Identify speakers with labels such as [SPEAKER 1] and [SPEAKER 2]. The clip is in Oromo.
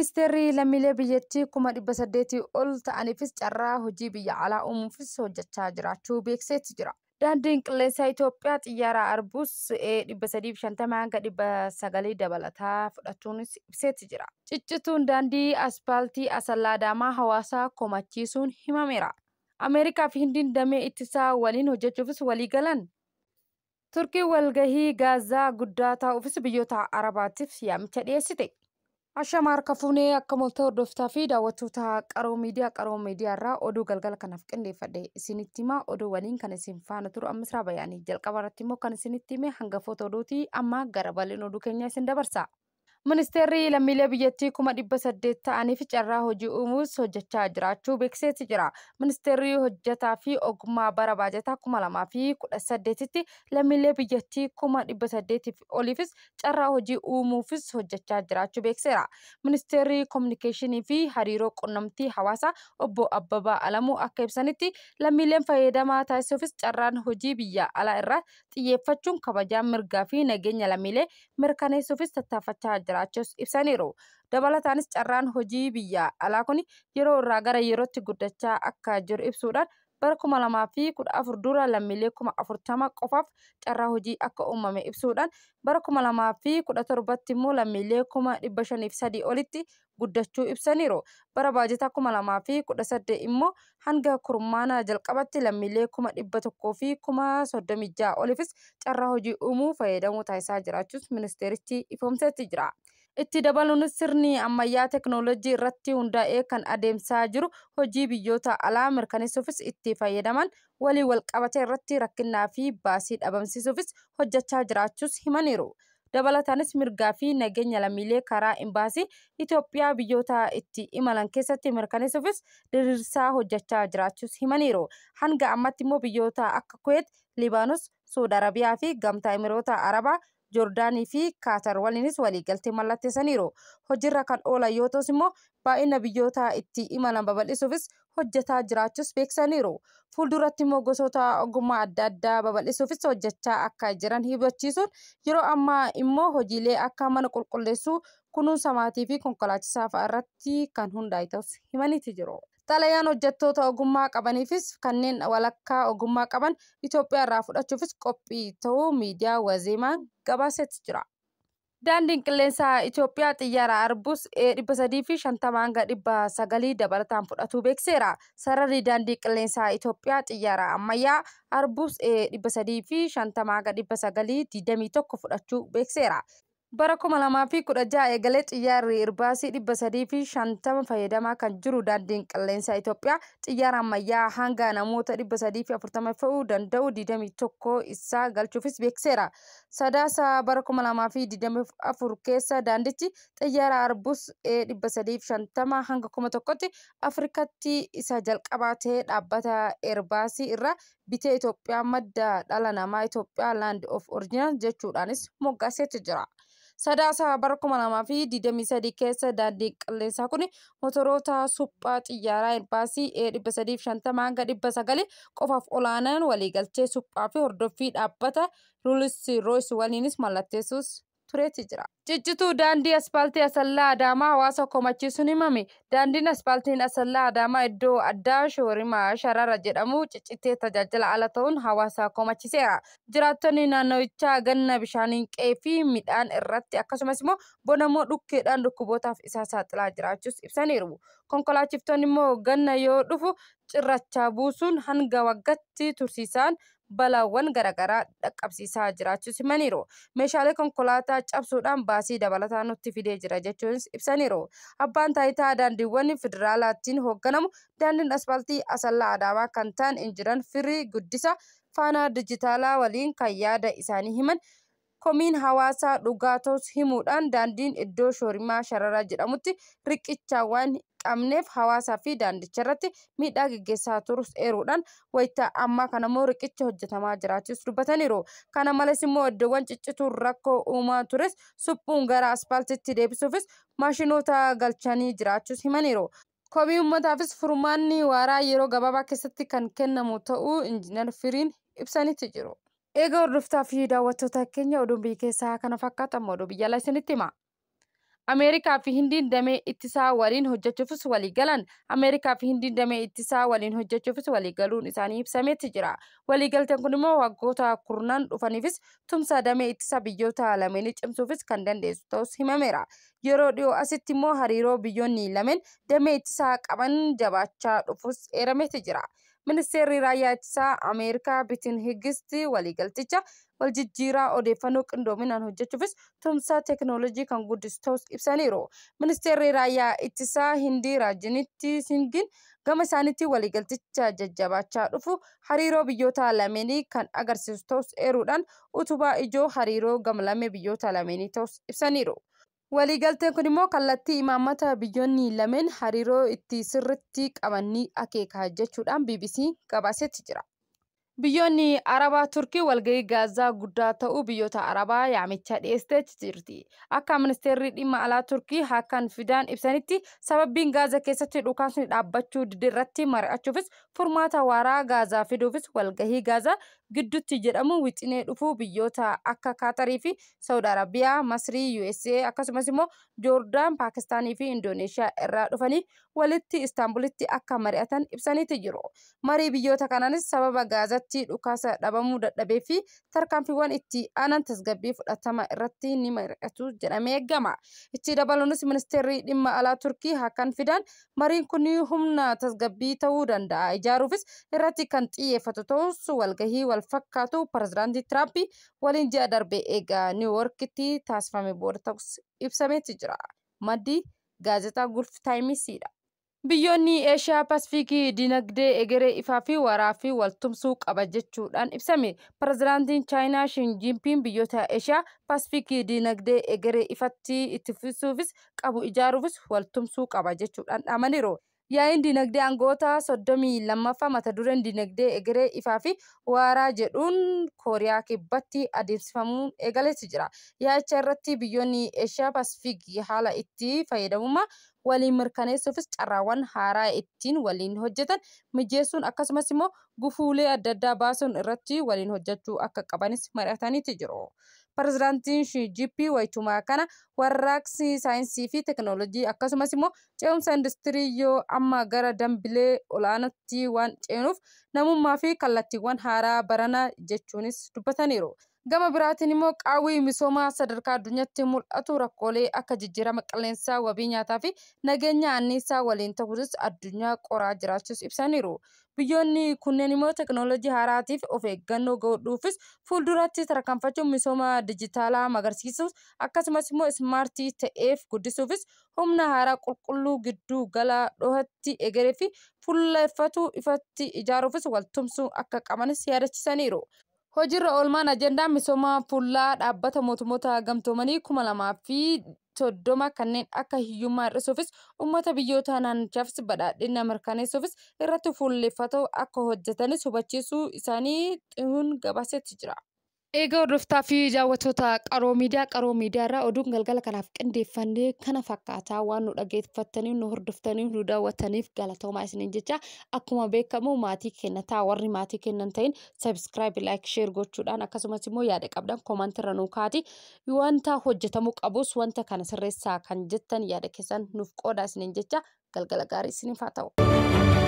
[SPEAKER 1] Ministeerri lammiilee biyyattii 1800 ol ta'aniifis carraa hojii biyya alaa uumuufis hojjechaa jiraachuu beeksiseeti jira. Daandiin qilleensaa Itoophiyaa xiyyaara Arbus 350 hanga 900 dabalataa fudhachuunis ibseeti jira. Ciccituun daandii aspaaltii Asallaa Adaamaa hawaasaa komachiisuun himameera. Ameerikaa fi Hindiin damee ittisaa waliin hojjechuufis walii galan. Turkii walgahii Gaazaa guddaa taa'uufis biyyoota Arabaatiif yaamicha dhiyeessite. Ashama harka fuunee akka moltoo hordoftaa fi daawwattoota qaroo miidiyaa irraa oduu galgala kanaaf qindeeffadhe isinitti himaa oduu waliin kan isin faana turu ammisraa bayaanii jalqaba irratti immoo kan isinitti hime hangafoota oduutii amma gara bal'ina oduu keenya isin dabarsa. Ministeerri lammiilee biyyattii 1800 ta'aniif carraa hojii uumuus hojjechaa jiraachuu beeksiseeti jira. Ministeerri hojjetaa fi ogummaa bara baajataa 2018tti lammiilee biyyattii 1800 oliifis carraa hojii uumuufis hojjechaa jiraachuu beeksiseera. Ministeerri kominikeeshinii fi hariiroo qunnamtii hawaasaa obbo Abbabaa Alamuu akka ibsanitti lammiileen fayyadamaa taasisuufis carraan hojii biyya alaa irraa xiyyeeffachuun kabajaa mirgaa fi nageenya lammiilee mirkaneessuufis tattaafachaa jiraachuus ibsaniiru. Dabalataanis carraan hojii biyya alaa kun yeroo irraa gara yerootti guddachaa akka jiru ibsuudhaan bara 2014 dura lammiilee 40,000 qofaaf carraa hojii akka uumame ibsuudhaan bara 2017tti immoo lammiilee 503 olitti guddachuu ibsaniiru. Bara baajataa 2018 immoo hanga kurmaana jalqabatti lammiilee 100,000 fi 36,000 oliifis carraa hojii uumuu fayyadamuu taasisaa jiraachuus ministeerichi ifoomseetti jira. Itti dabaluunis sirni ammayyaa teknoolojii irratti hundaa'ee kan adeemsaa jiru hojii biyyoota alaa mirkaneessuufis itti fayyadaman walii walqabate irratti rakkinaa fi baasii dhabamsiisuufis hojjechaa jiraachuus himaniiru. Dabalataanis mirgaa fi nageenya lammiilee karaa imbaasii Itoophiyaa biyyoota itti imalan keessatti mirkaneessuufis diriirsaa hojjechaa jiraachuus himaniiru. Hanga ammatti immoo biyyoota akka Kuweet, Libaanos, Saudi Arabiyaa fi Gamtaa Imiroota Arabaa, Joordaanii fi Kaatar waliinis waliigaltee mallatteessaniiru. Hojiirra kan oolan yoo ta'us immoo baay'ina biyyoota itti imalan babal'isuufis hojjetaa jiraachuus beeksaniiru. Fuulduratti immoo gosoota ogummaa adda addaa babal'isuufis hojjechaa akka jiran hubachiisuun yeroo ammaa immoo hojiilee akka mana qulqulleessuu, kunuunsa maatii fi konkolaachisaa fa'aa irratti kan hundaa'e ta'us himaniiti jiru. Xalayaan hojjettoota ogummaa qabaniifis kanneen walakkaa ogummaa qaban Itoophiyaa irraa fudhachuufis qophii ta'uu miidiyaa Wazeemaan gabaasetti jira. Daandiin qilleensaa Itoophiyaa xiyyaara Arbus 350 hanga 900 dabalataan fudhatuu beekseera. Sararri daandii qilleensaa Itoophiyaa xiyyaara ammayyaa Arbus 350 hanga 921 fudhachuu beekseera. Bara 2016 eegalee xiyyaarri Irbaasii 350 fayyadamaa kan jiru daandiin qilleensaa Itoophiyaa xiyyaara ammayyaa hanga namoota 340 fe'uu danda'u 21 isaa galchuufis beekseera. Sadaasa bara 2024 keessa daandichi xiyyaara Arbus 350 hanga 1,000tti Afrikaatti isa jalqabaa ta'ee dhaabbata Irbaasii irraa bitee Itoophiyaa madda dhala namaa Itoophiyaa Land of Origin jechuudhaanis moggaaseetti jira. Sadaasa bara 2023 keessa daandiin qilleensaa kun motoroota suphaa xiyyaaraa Irbaasii 350 hanga 900 qofaaf olaanaan waliigaltee suphaa fi hordoffii dhaabbata Rolls-Royce waliinis mallatteessuus tureetti jira. Ciccituu daandii aspaaltii Asallaa Adaamaa hawaasa komachiisuun himame. Daandiin aspaaltiin Asallaa Adaamaa iddoo addaa Shoorimaa Sharara jedhamu ciccitee tajaajila ala ta'uun hawaasa komachiiseera. Jiraattonni naannawichaa ganna bishaaniin qe'ee fi midhaan irratti akkasumas immoo bonamoo dhukkeedhaan dhukkubootaaf isa saaxilaa jiraachuus ibsaniiru. Konkolaachiftonni immoo ganna yoo dhufu cirrachaa buusuun hanga waggaatti tursiisaan balaawwan garaagaraa dhaqqabsiisaa jiraachuus himaniiru. Meeshaalee konkolaataa cabsuudhaan baasii dabalataa nutti fidee jira jechuunis ibsaniiru. Abbaan taayitaa daandiiwwan federaalaatiin hoogganamu daandiin aspaaltii Asallaa Adaamaa kan ta'an injiinar Firii Guddisa faana dijitaalaa waliin kan yaada isaanii himan. Komiin hawaasaa dhugaa ta'us himuudhaan daandiin iddoo Shoorimaa Shararaa jedhamutti riqicha waan qabneef hawaasaa fi daandicha irratti miidhaa gaggeessaa turus eeruudhaan wayita ammaa kana immoo riqicha hojjetamaa jiraachuus dubbataniiru. Kana malees immoo iddoowwan ciccituun rakkoo uumaa tures suphuun gara aspaaltiitti deebisuufis maashinoota galchanii jiraachuus himaniiru. Komii uummataafis furmaanni waaraa yeroo gabaabaa keessatti kan kennamu ta'uu injiinar Firiin ibsanitti jiru. Eega hordoftaa fi daawwattoota keenya oduun biyya keessaa kana fakkaatan oduu biyya alaa isinitti hima. Ameerikaa fi Hindiin damee ittisaa waliin hojjechuufis walii galan. Ameerikaa fi Hindiin damee ittisaa waliin hojjechuufis walii galuun isaanii ibsameetti jira. Waliigalteen kun immoo waggoota kurnan dhufaniifis tumsa damee ittisaa biyyoota lameenii cimsuufis kan dandeessu ta'us himameera. Yeroo dhiyoo asitti immoo hariiroo biyyoonni lameen damee ittisaa qaban jabaachaa dhufus eerameetti jira. Ministeerri raayyaa ittisaa Ameerikaa Bitin Higisti waliigalticha waljijjiiraa odeeffannoo qindoominaan hojjechuufis tumsa teekinooloojii kan guddisu ta'us ibsaniiru. Ministeerri raayyaa ittisaa Hindii Raajinitti Singin gama isaaniitti waliigalticha jajjabaachaa dhufu hariiroo biyyoota lameenii kan agarsiisu ta'us eeruudhaan utubaa ijoo hariiroo gama lamee biyyoota lameenii ta'us ibsaniiru. Waliigalteen kun immoo kallattii imaammata biyyoonni lameen hariiroo itti sirriitti qabanii akeeka jechuudhaan BBC gabaasetti jira. Biyyoonni Arabaa Turkii walgahii Gaazaa guddaa ta'uu biyyoota Arabaa yaamicha dhiyeessiteetti jirti. Akka ministeerri dhimma alaa Turkii Hakan Fidan ibsanitti sababbiin Gaazaa keessatti dhukaasni dhaabbachuu didirratti mari'achuufis furmaata waaraa Gaazaa fiduufis walgahii Gaazaa gidduutti jedhamu wixinee dhufuu biyyoota akka Kaatarii fi Saudi Arabiyaa, Masrii, USA akkasumas immoo Joordaan, Paakistaanii fi Indoneeshiyaa irraa dhufanii walitti Istaanbulitti akka mari'atan ibsaniitti jiru. Marii biyyoota kanaanis sababa Gaazaatti dhukaasa dhabamuu dadhabee fi tarkaanfiiwwan itti aanan tasgabbii fudhatama irratti ni mari'atu jedhamee eegama. Itti dabaluunis ministeerri dhimma alaa Turkii Hakan Fidan mariin kun humna tasgabbii ta'uu danda'a ijaaruufis irratti kan xiyyeeffatu ta'us walgahii wal fakkaatu pirezidaantii Tiraamp waliin ji'a darbee eegaa Niiwuorkitti taasifame booda ta'us ibsameetti jira. Maddi gaazexaa Gulf Taayimsiidha. Biyyoonni Eeshiyaa Paasifiikii dinagdee egeree ifaa fi waraa fi waltumsuu qaba jechuudhaan ibsame. Pirezidaantiin Chaayinaa Shin Jinpiing biyyoota Eeshiyaa Paasifiikii dinagdee egeree ifatti itti fufsiisuufis qabu ijaaruufis waltumsuu qaba jechuudhaan dhaamaniiru. Yaa'iin dinagdee aangoota 32ffaa mata dureen dinagdee egeree ifaa fi waaraa jedhuun Kooriyaa Kibbaatti adeemsifamuun eegaleetti jira. Yaa'icha irratti biyyoonni Eeshiyaa Paasifiikii haala itti fayyadamummaa waliin mirkaneessuufis carraawwan haaraa ittiin waliin hojjetan mijeessuun akkasumas immoo gufuulee adda addaa baasuun irratti waliin hojjechuu akka qabanis mari'ataniitti jiru. Pirezidaantiin Xi Jinping wayitumaa kana warraaqsi saayinsii fi teekinooloojii akkasumas immoo ce'umsa industirii yoo amma gara dambilee olaanaatti waan ceenuuf namummaa fi kallattiiwwan haaraa baranaa jechuunis dubbataniiru. Gama biraatiin immoo qaawwii misoomaa sadarkaa addunyaatti mul'atu rakkoolee akka jijjiirama qilleensaa, wabii nyaataa fi nageenya anniisaa waliin ta'uunis addunyaa qoraa jiraachuus ibsaniiru. Biyyoonni kunneen immoo teekinooloojii haaraatiif of eeggannoo godhuufis fuulduratti tarkaanfachuun misooma dijitaalaa magarsiisuus akkasumas immoo ismaartii ta'eef guddisuufis humna haaraa qulqulluu gidduu gala dhohatti egeree fi fuulleeffatu ifatti ijaaruufis waltumsuu akka qabanis yaadachiisaniiru. Hojiirra oolmaan ajandaa misooma fuullaa dhaabbata mootummoota gamtoomanii 2030 kanneen akka hiyyummaa hir'isuufis uummata biyyoota naannichaafis badhaadhina mirkaneessuufis irratti fuulleeffatoo akka hojjetanis hubachiisuu isaanii xihuun gabaasetti jira. Egaa hordoftaa fi daawwattoota Qaroo Miidiyaa irraa oduun galgala kanaaf qindeeffannee kana fakkaataa waan nu dhageeffattaniif nu hordoftaniif nu daawwattaniif galatoomaa isiniin jecha akkuma beekamu maatii kennataa warri maatii kennan ta'in subscribe like share gochuudhaan akkasumas immoo yaada qabdan comment irra nuu kaati wanta hojjetamuu qabus wanta kana sirreessaa kan jettan yaada keessan nuuf qoodaa isiniin jecha galgala gaarii isiniif haa ta'u.